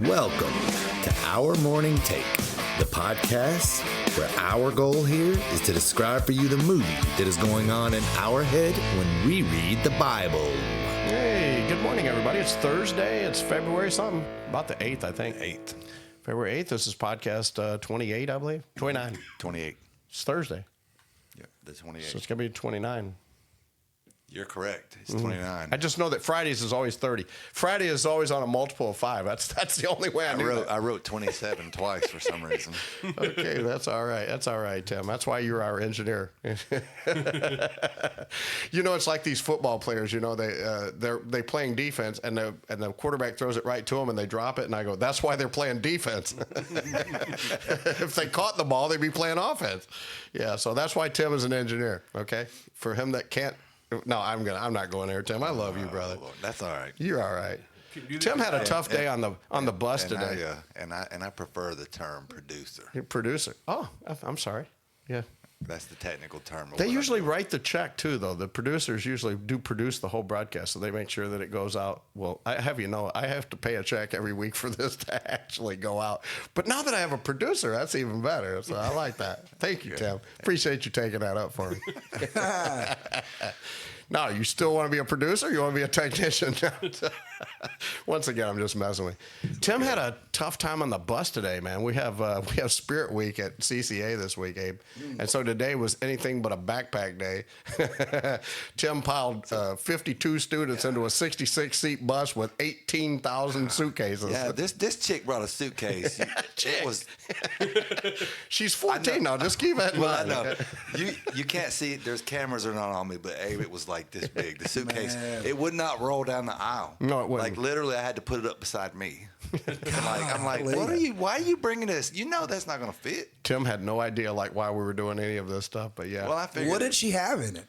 Welcome to Our Morning Take, the podcast where our goal here is to describe for you the movie that is going on in our head when we read the Bible. Hey, good morning, everybody. It's Thursday. It's February something. About the 8th, I think. 8th. February 8th. This is podcast 28, I believe. 29. 28. It's Thursday. Yeah, the 28th. So it's going to be 29. You're correct. It's 29. I just know that Fridays is always 30. Friday is always on a multiple of 5. That's the only way I knew that. I wrote 27 twice for some reason. Okay, that's all right. That's all right, Tim. That's why you're our engineer. You know, it's like these football players. You know, they playing defense, and the quarterback throws it right to them, and they drop it. And I go, that's why they're playing defense. If they caught the ball, they'd be playing offense. Yeah, so that's why Tim is an engineer. Okay, for him that can't. No, I'm not going there, Tim. I love you, brother. That's all right. You're all right. Tim had a tough day on the bus today. I prefer the term producer. Producer. Oh, I'm sorry. Yeah. That's the technical term. They usually write the check too, though. The producers usually do produce the whole broadcast, so they make sure that it goes out. Well, I have to pay a check every week for this to actually go out. But now that I have a producer, that's even better. So I like that. Thank you, Tim. Appreciate you taking that up for me. No, you still want to be a producer? You want to be a technician? Once again, I'm just messing with you. Tim had a tough time on the bus today, man. We have Spirit Week at CCA this week, Abe. And so today was anything but a backpack day. Tim piled 52 students into a 66-seat bus with 18,000 suitcases. Yeah, this chick brought a suitcase. Chick. It was. She's 14 now. Just keep that in mind. I know. You can't see it. There's cameras are not on me, but Abe, it was like this big. The suitcase, it would not roll down the aisle. No, it wouldn't. Like literally, I had to put it up beside me. I'm like, why are you bringing this? You know that's not going to fit. Tim had no idea why we were doing any of this stuff, but yeah. Well, I figured. What did she have in it?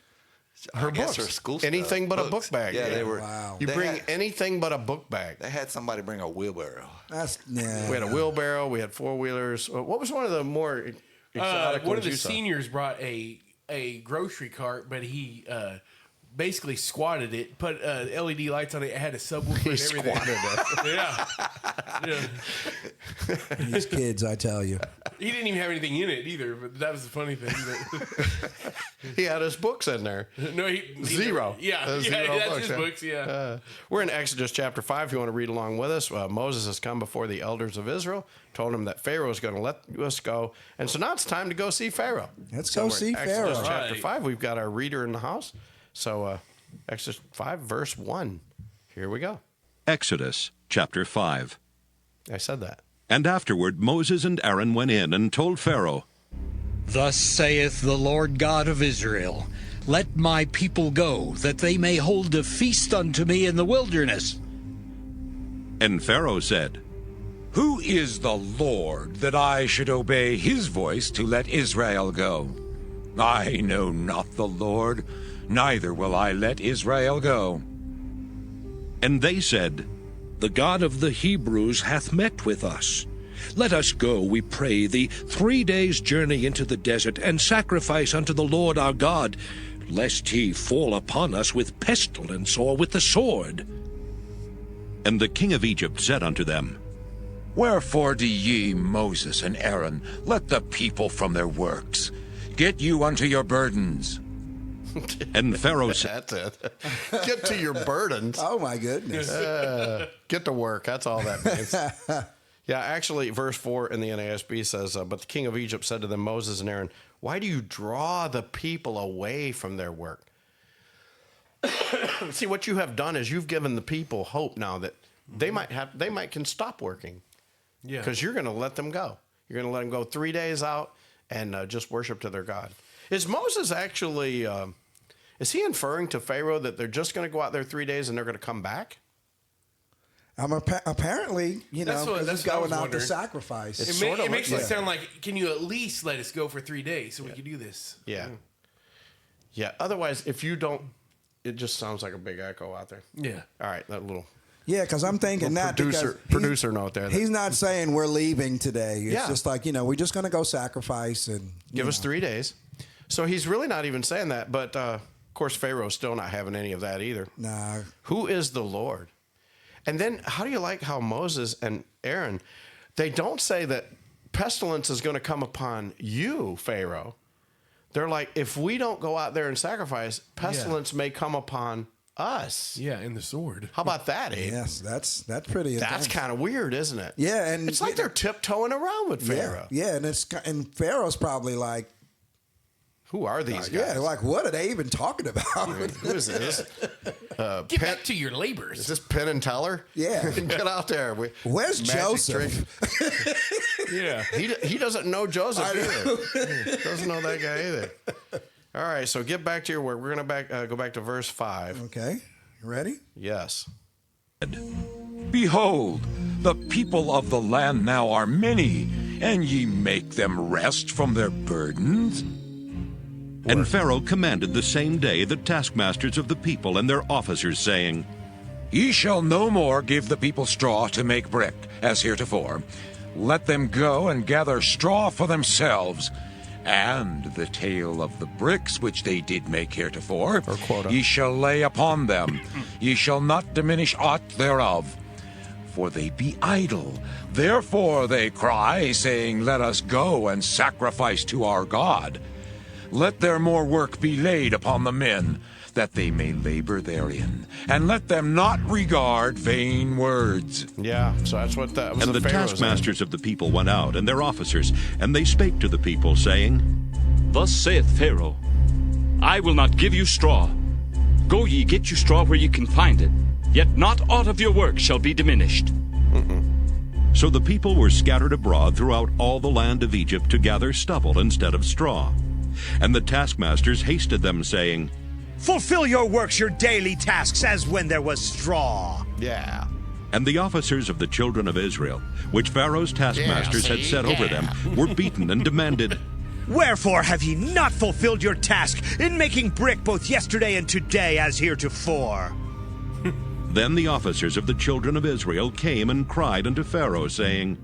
Her books. Her school stuff. Anything but a book bag. Yeah, they were. Wow. You bring anything but a book bag. They had somebody bring a wheelbarrow. We had a wheelbarrow. We had four-wheelers. What was one of the more exotic one ones of the you saw? seniors brought a grocery cart, but he basically squatted it, put LED lights on it, had a subwoofer and everything. Squatted it. Yeah. These kids, I tell you. He didn't even have anything in it either, but that was the funny thing. He had his books in there. No, Zero. Yeah, Zero that's books, his books, yeah. We're in Exodus chapter 5. If you want to read along with us, Moses has come before the elders of Israel, told him that Pharaoh is going to let us go. And so now it's time to go see Pharaoh. Let's go see Pharaoh. Exodus chapter Right. 5. We've got our reader in the house. So Exodus 5, verse 1. Here we go. Exodus chapter 5. I said that. And afterward Moses and Aaron went in and told Pharaoh, Thus saith the Lord God of Israel, Let my people go, that they may hold a feast unto me in the wilderness. And Pharaoh said, Who is the Lord, that I should obey his voice to let Israel go? I know not the Lord, neither will I let Israel go. And they said, The God of the Hebrews hath met with us. Let us go, we pray thee, 3 days' journey into the desert, and sacrifice unto the Lord our God, lest he fall upon us with pestilence or with the sword. And the king of Egypt said unto them, Wherefore do ye, Moses and Aaron, let the people from their works? Get you unto your burdens. And Pharaoh said, That's it. Get to your burdens. Oh, my goodness. Get to work. That's all that means. Yeah, actually, verse 4 in the NASB says, But the king of Egypt said to them, Moses and Aaron, Why do you draw the people away from their work? See, what you have done is you've given the people hope now that they can stop working. Yeah. Because you're going to let them go. You're going to let them go 3 days out and just worship to their God. Is Moses actually, is he inferring to Pharaoh that they're just going to go out there 3 days and they're going to come back? Apparently, That's what I he's was going out to wondering. sacrifice. It makes it sound like, can you at least let us go for 3 days so we can do this? Yeah. Yeah. Otherwise, if you don't, it just sounds like a big echo out there. Yeah. All right. That little Yeah, because I'm thinking that producer note there. He's not saying we're leaving today. It's Yeah. just like, we're just going to go sacrifice and give us 3 days. So he's really not even saying that. But of course, Pharaoh's still not having any of that either. Nah. Who is the Lord? And then how do you like how Moses and Aaron, they don't say that pestilence is going to come upon you, Pharaoh. They're like, if we don't go out there and sacrifice, pestilence may come upon us. Yeah, and the sword. How about that, Abe? Yes, that's pretty intense. That's kind of weird, isn't it? Yeah, and it's like they're tiptoeing around with Pharaoh. Yeah, and Pharaoh's probably like, who are these guys? Yeah, like what are they even talking about? Who is this? Get back to your labors. Is this Penn and Teller? Yeah. Get out there. Where's Joseph? Yeah. He doesn't know Joseph either. Doesn't know that guy either. All right, so get back to your work. We're going to go back to verse 5. Okay. You ready? Yes. Behold, the people of the land now are many, and ye make them rest from their burdens. And Pharaoh commanded the same day the taskmasters of the people and their officers, saying, Ye shall no more give the people straw to make brick, as heretofore. Let them go and gather straw for themselves, and the tale of the bricks which they did make heretofore, ye shall lay upon them. Ye shall not diminish aught thereof. For they be idle. Therefore they cry, saying, Let us go and sacrifice to our God. Let their more work be laid upon the men, that they may labor therein, and let them not regard vain words. Yeah, so that's what that was. And the Pharaoh's taskmasters of the people went out, and their officers, and they spake to the people, saying, Thus saith Pharaoh, I will not give you straw. Go ye, get you straw where ye can find it, yet not aught of your work shall be diminished. So the people were scattered abroad throughout all the land of Egypt to gather stubble instead of straw. And the taskmasters hasted them, saying, Fulfill your works, your daily tasks, as when there was straw. Yeah. And the officers of the children of Israel, which Pharaoh's taskmasters had set over them, were beaten and demanded, Wherefore have ye not fulfilled your task in making brick both yesterday and today as heretofore? Then the officers of the children of Israel came and cried unto Pharaoh, saying,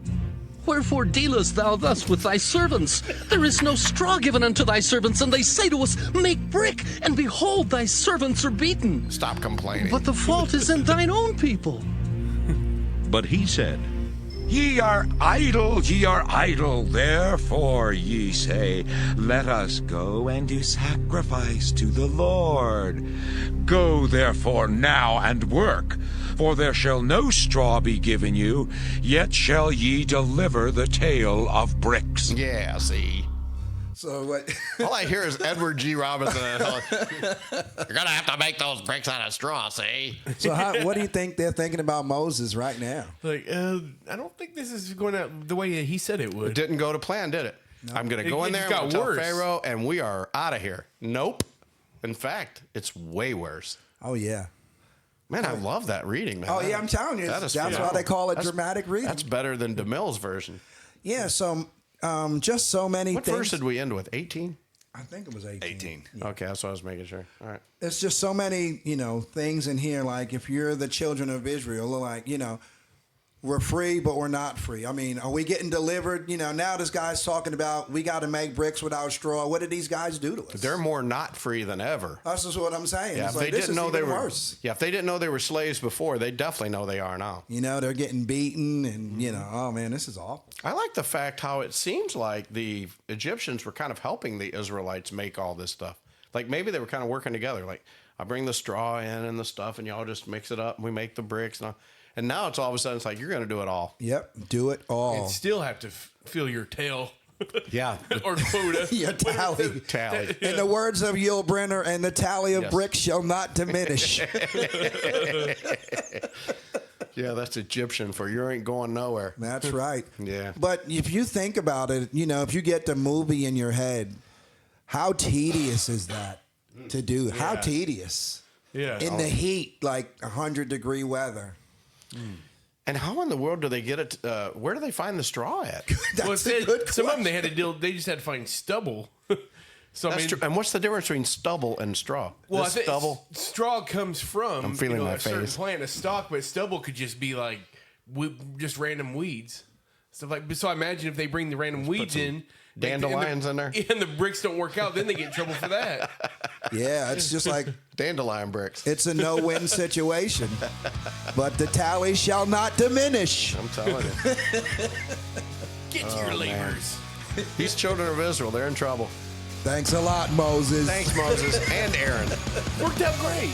Wherefore dealest thou thus with thy servants? There is no straw given unto thy servants, and they say to us, Make brick, and behold, thy servants are beaten. Stop complaining. But the fault is in thine own people. But he said, Ye are idle, therefore ye say, Let us go and do sacrifice to the Lord. Go therefore now and work, for there shall no straw be given you, yet shall ye deliver the tale of bricks. Yeah, see. So what? All I hear is Edward G. Robinson. You're gonna have to make those bricks out of straw, see? So what do you think they're thinking about Moses right now? Like, I don't think this is going out the way he said it would. It didn't go to plan, did it? No. I'm gonna go in there and tell Pharaoh, and we are out of here. Nope. In fact, it's way worse. Oh yeah. Man, I love that reading, man. Oh yeah, I'm telling you, that's why they call it dramatic reading. That's better than DeMille's version. Yeah. So. Just so many what things. What verse did we end with? 18? I think it was 18. 18. Yeah. Okay, that's what I was making sure. All right. There's just so many, things in here. Like if you're the children of Israel, like, we're free, but we're not free. I mean, are we getting delivered? Now this guy's talking about we got to make bricks without straw. What did these guys do to us? They're more not free than ever. That's just what I'm saying. Yeah, it's if like, they didn't know they were worse. Yeah, if they didn't know they were slaves before, they definitely know they are now. They're getting beaten, and oh man, this is awful. I like the fact how it seems like the Egyptians were kind of helping the Israelites make all this stuff. Like maybe they were kind of working together. Like I bring the straw in and the stuff, and y'all just mix it up, and we make the bricks and all. And now it's all of a sudden it's like you're going to do it all. Yep, do it all. And still have to feel your tail. Yeah. Or quota. Your tally. Tally. In the words of Yul Brynner, and the tally of bricks shall not diminish. Yeah, that's Egyptian for you ain't going nowhere. That's right. Yeah. But if you think about it, if you get the movie in your head, how tedious is that to do? Yeah. How tedious. Yeah. In the heat, like 100-degree weather. And how in the world do they get it? Where do they find the straw at? That's a good some of them they had to deal. They just had to find stubble. So that's true. And what's the difference between stubble and straw? Well, stubble. Straw comes from I'm feeling my a certain face. plant, a stalk, but stubble could just be like just random weeds, stuff like. So I imagine if they bring the random weeds in, dandelions in there, and the bricks don't work out, then they get in trouble for that. Yeah, it's just like dandelion bricks. It's a no-win situation, but the tally shall not diminish. I'm telling you. Get to your labors. These children of Israel, they're in trouble. Thanks a lot, Moses. Thanks, Moses and Aaron. Worked out great.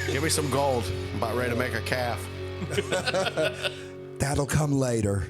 Give me some gold. I'm about ready to make a calf. That'll come later.